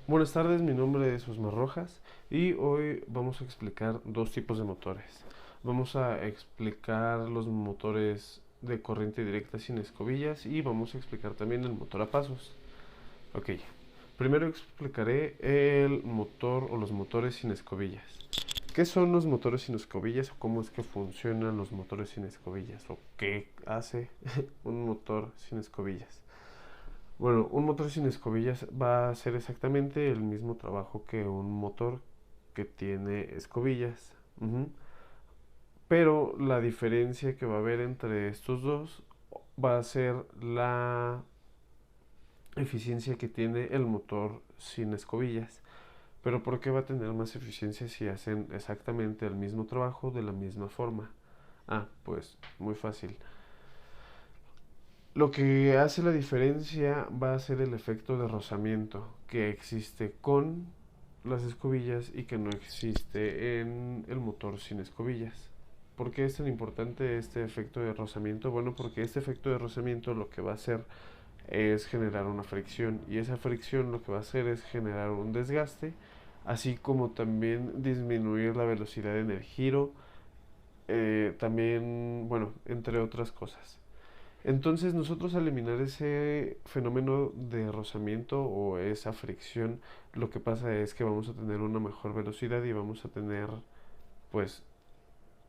Buenas tardes, mi nombre es Osmar Rojas y hoy vamos a explicar dos tipos de motores. Vamos a explicar los motores de corriente directa sin escobillas y vamos a explicar también el motor a pasos. Ok, primero explicaré el motor o los motores sin escobillas. ¿Qué son los motores sin escobillas o cómo es que funcionan los motores sin escobillas o qué hace un motor sin escobillas? Bueno, un motor sin escobillas va a hacer exactamente el mismo trabajo que un motor que tiene escobillas. Ujú. Pero la diferencia que va a haber entre estos dos va a ser la eficiencia que tiene el motor sin escobillas. Pero ¿por qué va a tener más eficiencia si hacen exactamente el mismo trabajo de la misma forma? Pues muy fácil. Lo que hace la diferencia va a ser el efecto de rozamiento que existe con las escobillas y que no existe en el motor sin escobillas. ¿Por qué es tan importante este efecto de rozamiento? Bueno, porque este efecto de rozamiento lo que va a hacer es generar una fricción y esa fricción lo que va a hacer es generar un desgaste, así como también disminuir la velocidad en el giro, también, bueno, entre otras cosas. Entonces nosotros al eliminar ese fenómeno de rozamiento o esa fricción, lo que pasa es que vamos a tener una mejor velocidad y vamos a tener pues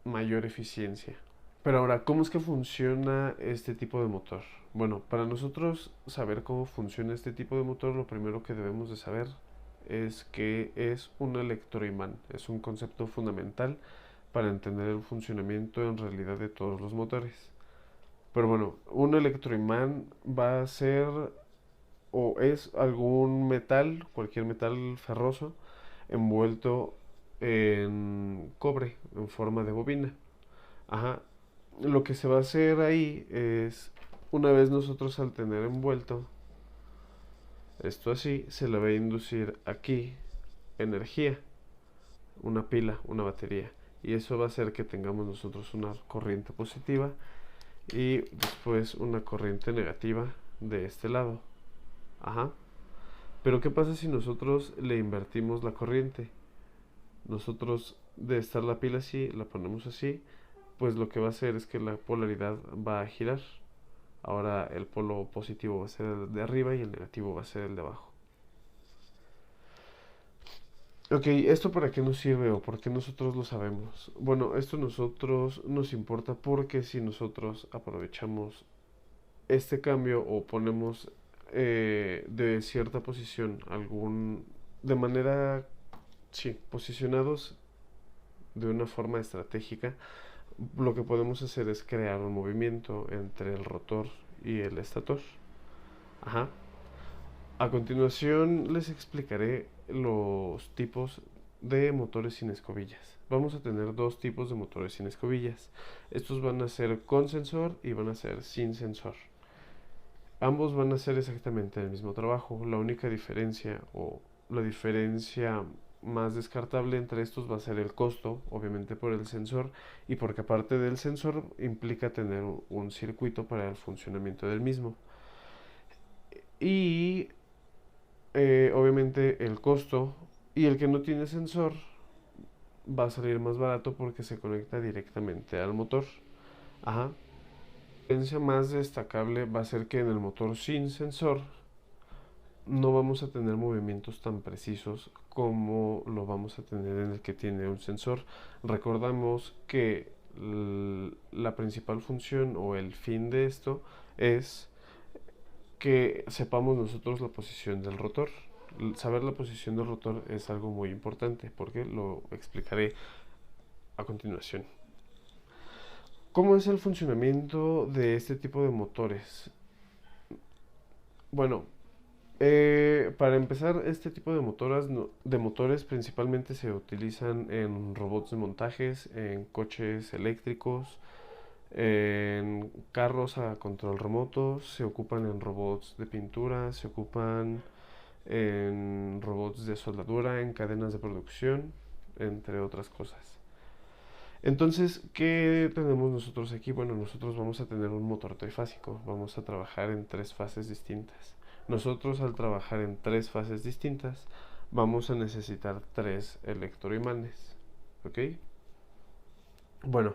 mayor eficiencia. Pero ahora, ¿cómo es que funciona este tipo de motor? Bueno, para nosotros saber cómo funciona este tipo de motor, lo primero que debemos de saber es que es un electroimán. Es un concepto fundamental para entender el funcionamiento en realidad de todos los motores. Pero bueno, un electroimán va a ser o es algún metal, cualquier metal ferroso, envuelto en cobre en forma de bobina. Ajá. Lo que se va a hacer ahí es, una vez nosotros al tener envuelto esto así, se le va a inducir aquí energía, una pila, una batería. Y eso va a hacer que tengamos nosotros una corriente positiva y después una corriente negativa de este lado. Ajá. Pero ¿qué pasa si nosotros le invertimos la corriente? Nosotros de estar la pila así, la ponemos así, pues lo que va a hacer es que la polaridad va a girar. Ahora el polo positivo va a ser el de arriba y el negativo va a ser el de abajo. Ok, ¿esto para qué nos sirve o por qué nosotros lo sabemos? Bueno, esto a nosotros nos importa porque si nosotros aprovechamos este cambio o ponemos de cierta posición de manera, sí, posicionados de una forma estratégica, lo que podemos hacer es crear un movimiento entre el rotor y el estator. Ajá. A continuación les explicaré los tipos de motores sin escobillas. Vamos a tener dos tipos de motores sin escobillas. Estos van a ser con sensor y van a ser sin sensor. Ambos van a hacer exactamente el mismo trabajo. La única diferencia o la diferencia más descartable entre estos va a ser el costo, obviamente por el sensor y porque aparte del sensor implica tener un circuito para el funcionamiento del mismo. Y obviamente el costo y el que no tiene sensor va a salir más barato porque se conecta directamente al motor. Ajá. La diferencia más destacable va a ser que en el motor sin sensor no vamos a tener movimientos tan precisos como lo vamos a tener en el que tiene un sensor. Recordamos que la principal función o el fin de esto es que sepamos nosotros la posición del rotor. Saber la posición del rotor es algo muy importante porque lo explicaré a continuación. ¿Cómo es el funcionamiento de este tipo de motores? Bueno, para empezar, este tipo de de motores principalmente se utilizan en robots de montajes, en coches eléctricos, en carros a control remoto, se ocupan en robots de pintura, se ocupan en robots de soldadura, en cadenas de producción, entre otras cosas. Entonces, ¿qué tenemos nosotros aquí? Bueno, nosotros vamos a tener un motor trifásico, vamos a trabajar en tres fases distintas. Nosotros al trabajar en tres fases distintas, vamos a necesitar 3 electroimanes, ¿ok? Bueno,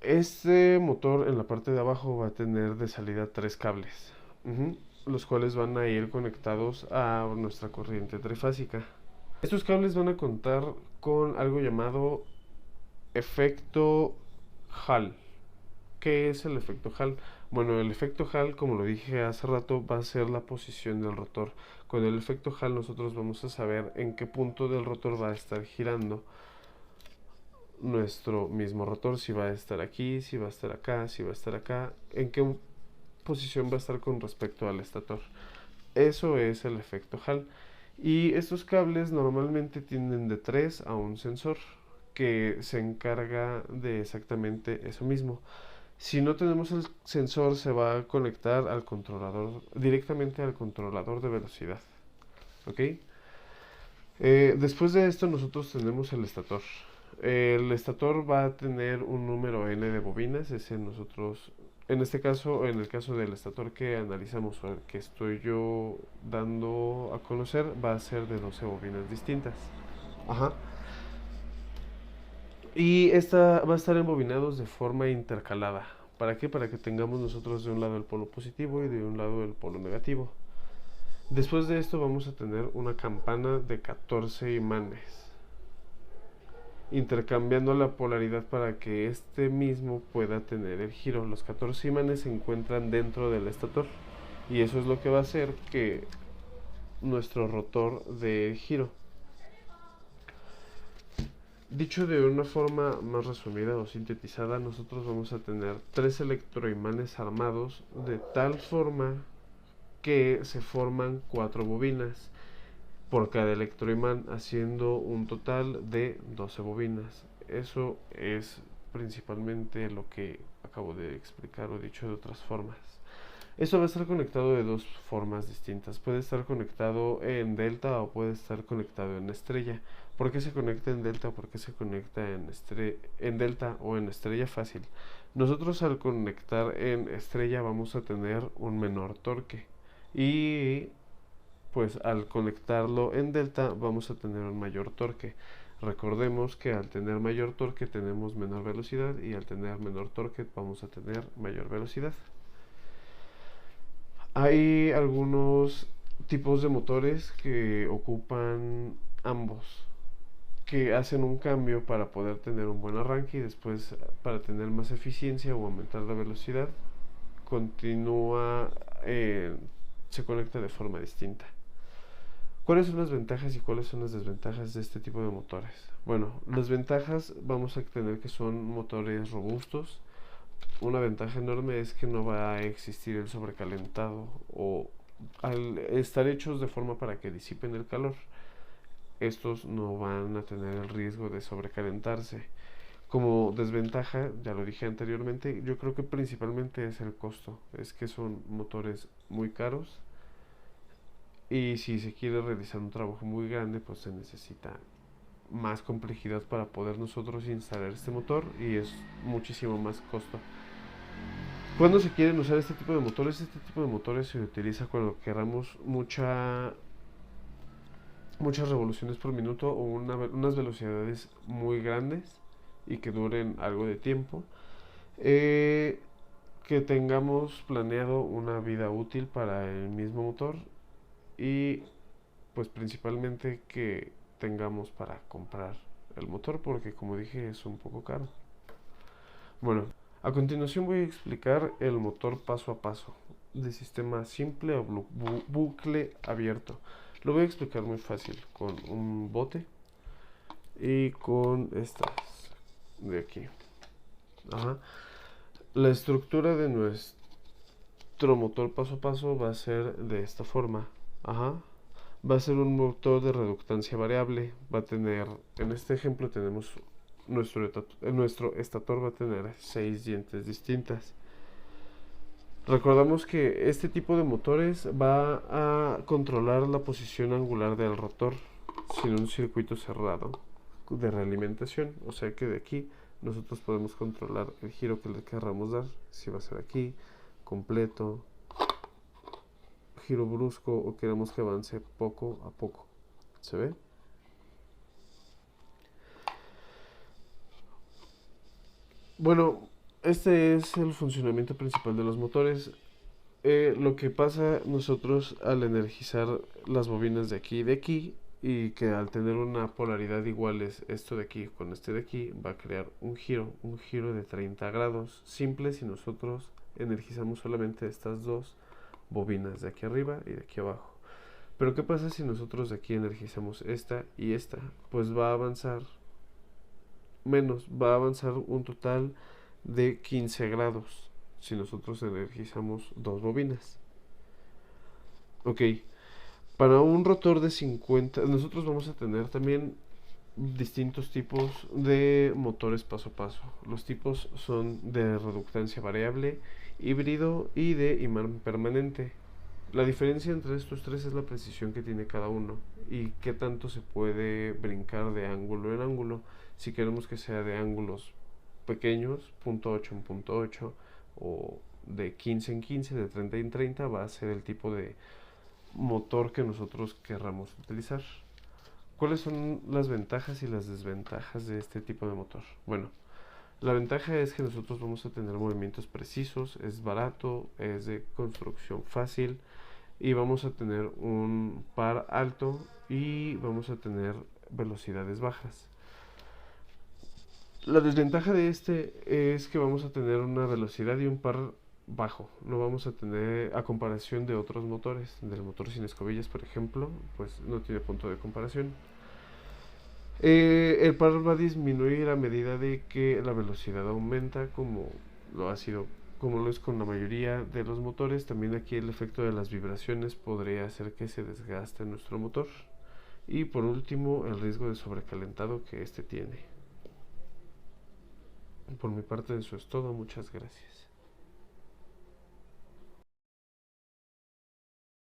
este motor en la parte de abajo va a tener de salida 3 cables, los cuales van a ir conectados a nuestra corriente trifásica. Estos cables van a contar con algo llamado efecto Hall. ¿Qué es el efecto Hall? Bueno, el efecto Hall, como lo dije hace rato, va a ser la posición del rotor. Con el efecto Hall nosotros vamos a saber en qué punto del rotor va a estar girando nuestro mismo rotor, si va a estar aquí, si va a estar acá, si va a estar acá, en qué posición va a estar con respecto al estator. Eso es el efecto Hall. Y estos cables normalmente tienen de 3 a un sensor que se encarga de exactamente eso mismo. Si no tenemos el sensor, se va a conectar al controlador, directamente al controlador de velocidad. ¿Ok? Después de esto nosotros tenemos el estator. El estator va a tener un número n de bobinas. En este caso, en el caso del estator que analizamos o el que estoy yo dando a conocer, va a ser de 12 bobinas distintas. Ajá. Y esta va a estar embobinados de forma intercalada. ¿Para qué? Para que tengamos nosotros de un lado el polo positivo y de un lado el polo negativo. Después de esto vamos a tener una campana de 14 imanes, intercambiando la polaridad para que este mismo pueda tener el giro. Los 14 imanes se encuentran dentro del estator y eso es lo que va a hacer que nuestro rotor dé giro. Dicho de una forma más resumida o sintetizada, nosotros vamos a tener 3 electroimanes armados de tal forma que se forman 4 bobinas por cada electroimán, haciendo un total de 12 bobinas. Eso es principalmente lo que acabo de explicar o dicho de otras formas. Eso va a estar conectado de dos formas distintas. Puede estar conectado en delta o puede estar conectado en estrella. ¿Por qué se conecta en delta? ¿Por qué se conecta en delta o en estrella? Fácil. Nosotros al conectar en estrella vamos a tener un menor torque. Y pues al conectarlo en delta vamos a tener un mayor torque. Recordemos que al tener mayor torque tenemos menor velocidad y al tener menor torque vamos a tener mayor velocidad. Hay algunos tipos de motores que ocupan ambos, que hacen un cambio para poder tener un buen arranque y después para tener más eficiencia o aumentar la velocidad, continúa, se conecta de forma distinta. ¿Cuáles son las ventajas y cuáles son las desventajas de este tipo de motores? Bueno, las ventajas vamos a tener que son motores robustos. Una ventaja enorme es que no va a existir el sobrecalentado o al estar hechos de forma para que disipen el calor, estos no van a tener el riesgo de sobrecalentarse. Como desventaja, ya lo dije anteriormente, yo creo que principalmente es el costo, es que son motores muy caros y si se quiere realizar un trabajo muy grande pues se necesita más complejidad para poder nosotros instalar este motor y es muchísimo más costo. ¿Cuándo se quieren usar este tipo de motores? Este tipo de motores se utiliza cuando queramos muchas revoluciones por minuto o unas velocidades muy grandes y que duren algo de tiempo. Que tengamos planeado una vida útil para el mismo motor y pues principalmente que tengamos para comprar el motor porque como dije es un poco caro. Bueno, a continuación voy a explicar el motor paso a paso de sistema simple o bucle abierto. Lo voy a explicar muy fácil con un bote y con estas de aquí. Ajá. La estructura de nuestro motor paso a paso va a ser de esta forma. Ajá. Va a ser un motor de reductancia variable. Va a tener, en este ejemplo tenemos nuestro estator va a tener 6 dientes distintas. Recordamos que este tipo de motores va a controlar la posición angular del rotor sin un circuito cerrado de realimentación, o sea que de aquí nosotros podemos controlar el giro que le querramos dar, si va a ser aquí, completo, giro brusco o queremos que avance poco a poco. ¿Se ve? Bueno, este es el funcionamiento principal de los motores. Lo que pasa nosotros al energizar las bobinas de aquí y de aquí, y que al tener una polaridad igual es esto de aquí con este de aquí, va a crear un giro de 30 grados simple si nosotros energizamos solamente estas dos bobinas de aquí arriba y de aquí abajo. Pero ¿qué pasa si nosotros de aquí energizamos esta y esta? Pues va a avanzar menos, va a avanzar un total de 15 grados si nosotros energizamos dos bobinas. Ok, para un rotor de 50, nosotros vamos a tener también distintos tipos de motores paso a paso. Los tipos son de reductancia variable, híbrido y de imán permanente. La diferencia entre estos tres es la precisión que tiene cada uno y qué tanto se puede brincar de ángulo en ángulo. Si queremos que sea de ángulos pequeños, punto .8 en punto .8 o de 15 en 15, de 30 en 30, va a ser el tipo de motor que nosotros querramos utilizar. ¿Cuáles son las ventajas y las desventajas de este tipo de motor? Bueno, la ventaja es que nosotros vamos a tener movimientos precisos, es barato, es de construcción fácil y vamos a tener un par alto y vamos a tener velocidades bajas. La desventaja de este es que vamos a tener una velocidad y un par bajo. No vamos a tener, a comparación de otros motores, del motor sin escobillas, por ejemplo, pues no tiene punto de comparación. El par va a disminuir a medida de que la velocidad aumenta, como lo es con la mayoría de los motores. También aquí el efecto de las vibraciones podría hacer que se desgaste nuestro motor. Y por último, el riesgo de sobrecalentado que este tiene. Por mi parte eso es todo, muchas gracias.